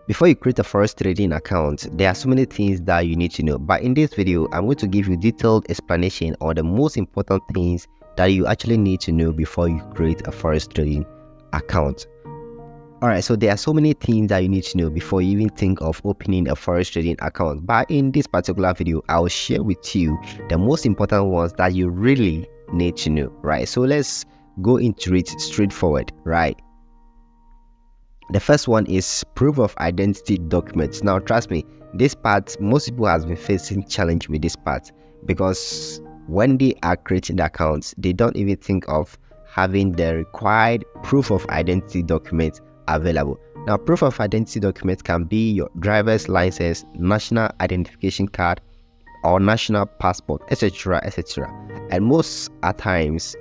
Before you create a forex trading account, there are so many things that you need to know. But in this video, I'm going to give you detailed explanation on the most important things that you actually need to know before you create a forex trading account. Alright, so there are so many things that you need to know before you even think of opening a forex trading account. But in this particular video, I'll share with you the most important ones that you really need to know, right? So let's go into it straightforward, right? The first one is proof of identity documents. Now trust me, this part, most people has been facing challenge with this part, because when they are creating the accounts, they don't even think of having the required proof of identity documents available. Now proof of identity document can be your driver's license, national identification card, or national passport, etc, etc. And most at times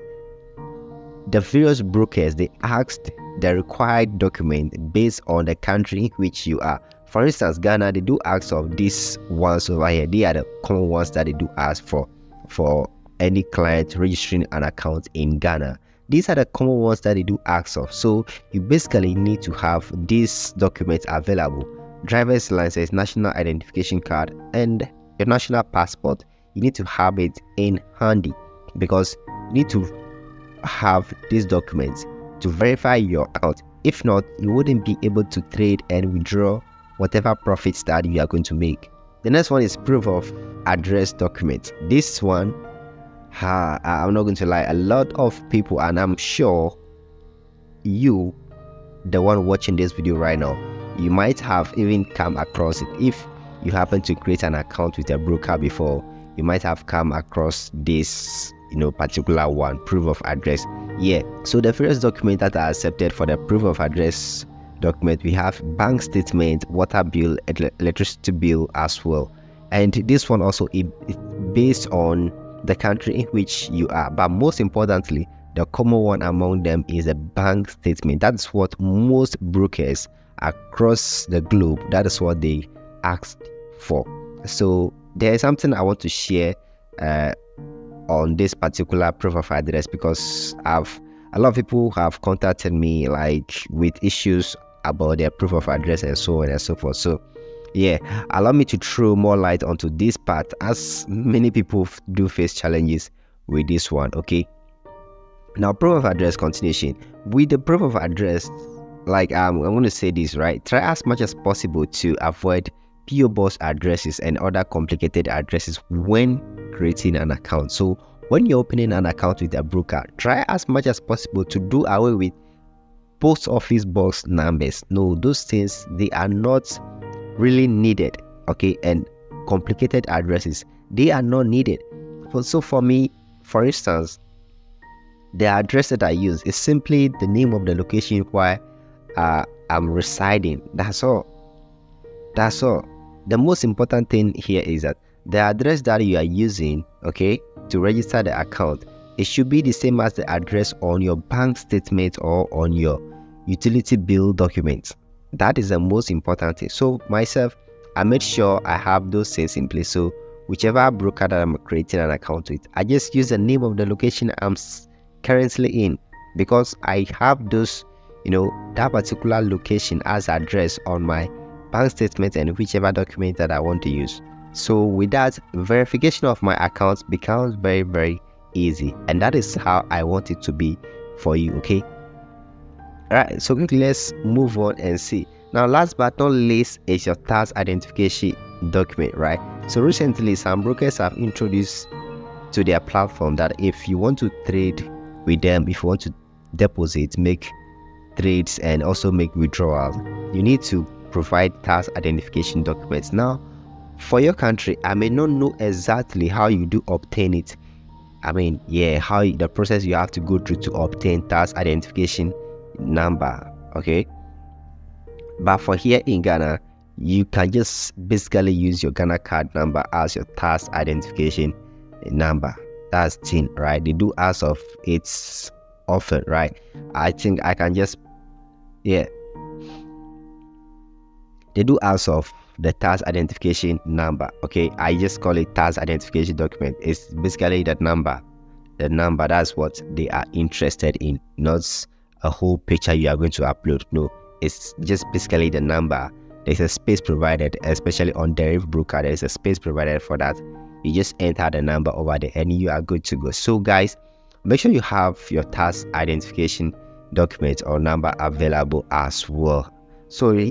the various brokers, they asked the required document based on the country in which you are. For instance, Ghana, they do ask of these ones over here. They are the common ones that they do ask for any client registering an account in Ghana. These are the common ones that they do ask of. So you basically need to have these documents available: driver's license, national identification card, and your national passport. You need to have it in handy, because you need to have these documents to verify your account. If not, you wouldn't be able to trade and withdraw whatever profits that you are going to make. The next one is proof of address document. This one, I'm not going to lie, a lot of people, and I'm sure you, the one watching this video right now, you might have even come across it. If you happen to create an account with a broker before, you might have come across this particular one, proof of address. Yeah, so the first document that are accepted for the proof of address document, we have bank statement, water bill, electricity bill as well. And this one also is based on the country in which you are, but most importantly, the common one among them is a bank statement. That's what most brokers across the globe, that is what they asked for. So there is something I want to share on this particular proof of address, because a lot of people have contacted me like with issues about their proof of address and so on and so forth. So yeah, allow me to throw more light onto this part, as many people do face challenges with this one. Okay, now proof of address continuation. With the proof of address, like I'm going to say this, right? Try as much as possible to avoid PO box addresses and other complicated addresses when creating an account. So when you're opening an account with a broker, try as much as possible to do away with post office box numbers. No, those things, they are not really needed. Okay, and complicated addresses, they are not needed. So for me, for instance, the address that I use is simply the name of the location where I'm residing. That's all. The most important thing here is that the address that you are using, okay, to register the account, it should be the same as the address on your bank statement or on your utility bill documents. That is the most important thing. So myself, I made sure I have those things in place. So whichever broker that I'm creating an account with, I just use the name of the location I'm currently in, because I have those, that particular location as address on my bank statement and whichever document that I want to use. So with that, verification of my account becomes very, very easy, and that is how I want it to be for you. Okay, all right, so quickly let's move on and see. Now last but not least is your tax identification document, right? So recently some brokers have introduced to their platform that if you want to trade with them, if you want to deposit, make trades, and also make withdrawals, you need to provide tax identification documents. Now for your country, I may not know exactly how you do obtain it. I mean, yeah, how the process you have to go through to obtain tax identification number. Okay, but for here in Ghana, you can just basically use your Ghana card number as your tax identification number. That's the thing, right? They do ask of it often, right? I think I can just, yeah, they do ask of the tax identification number. Okay, I just call it tax identification document. It's basically that number. The number, that's what they are interested in, not a whole picture you are going to upload. No, it's just basically the number there's a space provided, especially on Deriv broker. There's a space provided for that. You just enter the number over there and you are good to go. So guys, make sure you have your tax identification document or number available as well. So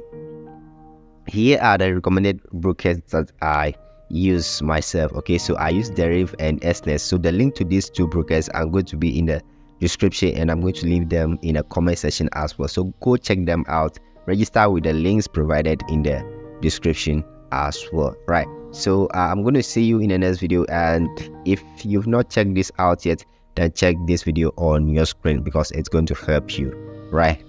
here are the recommended brokers that I use myself. Okay, so I use Deriv and Exness. So the link to these two brokers are going to be in the description, and I'm going to leave them in a comment section as well. So go check them out. Register with the links provided in the description as well. Right, so I'm going to see you in the next video, and if you've not checked this out yet, then check this video on your screen because it's going to help you. Right.